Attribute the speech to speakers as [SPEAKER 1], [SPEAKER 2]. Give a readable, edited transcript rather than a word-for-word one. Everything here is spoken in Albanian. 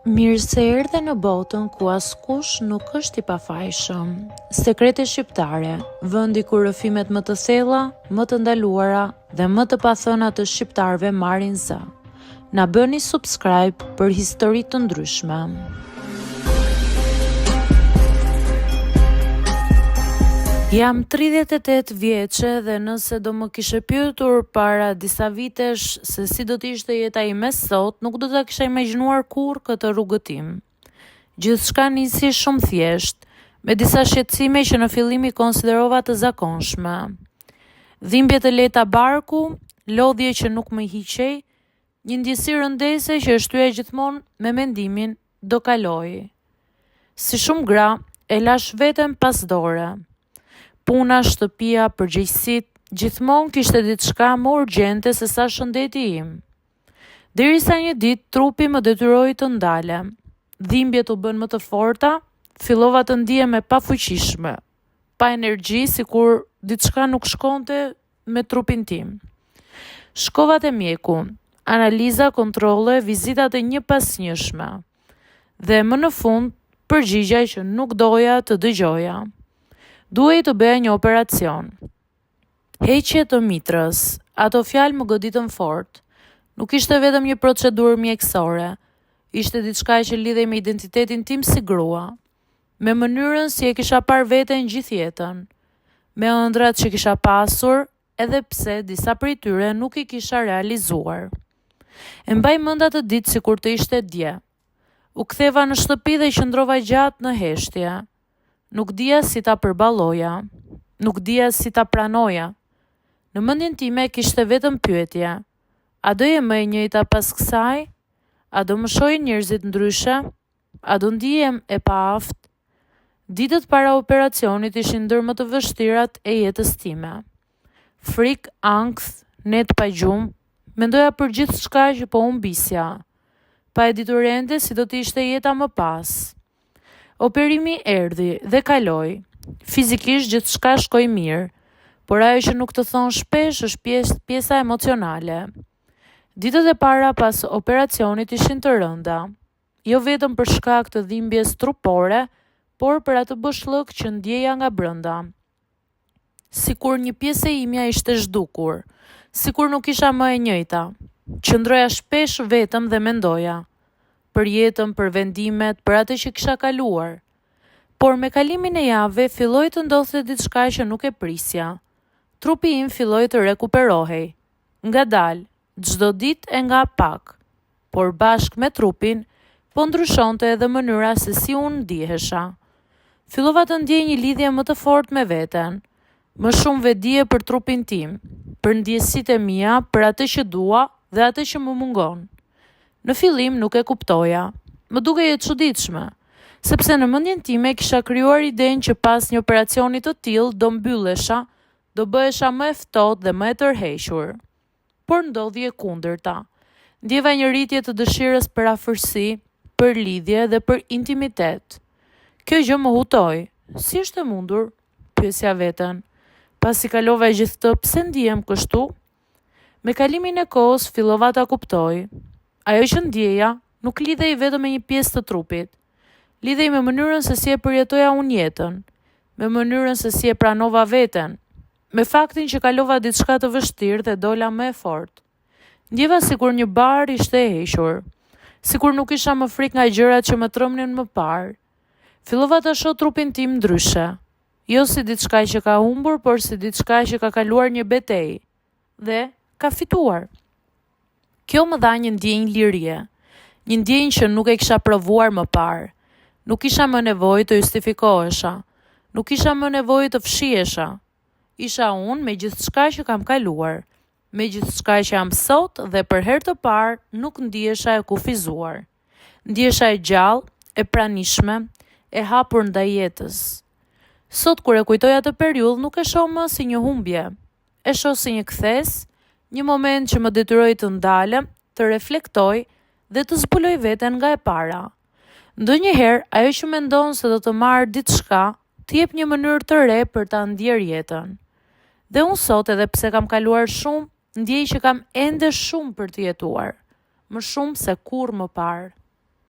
[SPEAKER 1] Mirë se erdhe në botën ku askush nuk është i pafajshëm. Sekrete shqiptare, vendi ku rrëfimet më të thella, më të ndaluara dhe më të pathëna të shqiptarëve marrin zë. Na bëni subscribe për histori të ndryshme. Jam 38 vjeçe dhe nëse do më kishe pyetur para disa vitesh se si do të ishte jeta ime sot, nuk do ta kisha imagjinuar kurrë këtë rrugëtim. Gjithçka nisi shumë thjesht, me disa shqetësime që në fillim i konsiderova të zakonshme. Dhimbje të lehta barku, lodhje që nuk më hiqej, një ndjesi rëndese që shtyja gjithmonë me mendimin do kaloj. Si shumë gra, e lash veten pas dore. Puna, shtëpia, përgjegjësitë, gjithmonë kishte diçka më urgjente se sa shëndeti im. Derisa një ditë trupi më detyroi të ndalem. Dhimbjet u bën më të forta, fillova të ndihem e pafuqishme, pa energji, sikur diçka nuk shkonte me trupin tim. Shkova te mjeku, analiza, kontrolle, vizitat e njëpasnjëshme. Dhe më në fund përgjigja që nuk doja të dëgjoja. Duhej të bëja një operacion. Heqje të mitrës, ato fjalë më goditën fort. Nuk ishte vetëm një procedurë mjekësore, ishte diçka që lidhej me identitetin tim si grua, me mënyrën si e kisha parë veten gjithë jetën, me ëndrat që kisha pasur, edhe pse disa prej tyre nuk i kisha realizuar. E mbaj mend atë ditë sikur të ishte dje. U ktheva në shtëpi dhe qëndrova gjatë në heshtje. Nuk dija si ta përballoja, nuk dija si ta pranoja. Në mendjen time kishte vetëm pyetje: a do jem më e njëjta pas kësaj? A do më shohin njerëzit ndryshe? A do ndihem e paaft? Ditët para operacionit ishin ndër më të vështirat e jetës time. Frikë, ankth, net pa gjumë, mendoja për gjithçka që po humbisja, pa e ditur ende si do të ishte jeta më pas. Operimi erdhi dhe kaloi. Fizikisht gjithçka shkoi mirë, por ajo që nuk të thon shpesh është pjesa emocionale. Ditët e para pas operacionit ishin të rënda, jo vetëm për shkak të dhimbjes trupore, por për atë boshllëk që ndjeja nga brenda. Sikur një pjesë e imja ishte zhdukur, sikur nuk isha më e njëjta. Qëndroja shpesh vetëm dhe mendoja për jetën, për vendimet, për atë që kisha kaluar. Por me kalimin e javëve filloi të ndodhte diçka që nuk e prisja. Trupi im filloi të rekuperohej. Ngadalë, çdo ditë e nga pak. Por bashkë me trupin, po ndryshonte edhe mënyra se si unë ndihesha. Fillova të ndjej një lidhje më të fortë me veten. Më shumë vetdije për trupin tim, për ndjesitë e mia, për atë që dua dhe atë që më mungon. Në fillim nuk e kuptoja, më dukej e çuditshme, sepse në mendjen time kisha krijuar idenë që pas një operacioni të tillë do mbyllesha, do bëhesha më e ftohtë dhe më e tërhequr. Por ndodhi e kundërta. Ndjeva një rritje të dëshirës për afërsi, për lidhje dhe për intimitet. Kjo gjë më hutoi. Si është e mundur? Pyesja veten. Pasi kalova gjithë të, pse ndihem kështu? Me kalimin e kohës fillova ta kuptoj. Ajo që ndjeja nuk lidhej vetëm me një pjesë të trupit. Lidhej me mënyrën se si e përjetoja unë jetën, me mënyrën se si e pranova veten, me faktin që kalova diçka të vështirë dhe dola më e fortë. Ndjeva sikur një bar ishte e hequr, sikur nuk isha më frikë nga gjërat që më trëmnin më parë. Fillova ta shoh trupin tim ndryshe, jo si diçka që ka humbur, por si diçka që ka kaluar një betejë dhe ka fituar. Kjo më dha një ndjenjë lirie, një ndjenjë që nuk e kisha provuar më parë. Nuk kisha më nevojë të justifikohesha, nuk kisha më nevojë të fshihesha. Isha unë me gjithçka që kam kaluar, me gjithçka që jam sot dhe për herë të parë nuk ndihesha e kufizuar. Ndihesha e gjallë, e pranishme, e hapur ndaj jetës. Sot kur e kujtoj atë periudhë nuk e shoh më si një humbje, e shoh si një kthes, një moment që më detyroi të ndalem, të reflektoj dhe të zbuloj veten nga e para. Ndonjëherë, ajo që mendon se do të marrë diçka, të jep një mënyrë të re për ta ndjer jetën. Dhe unë sot, edhe pse kam kaluar shumë, ndjej që kam ende shumë për të jetuar, më shumë se kurrë më parë.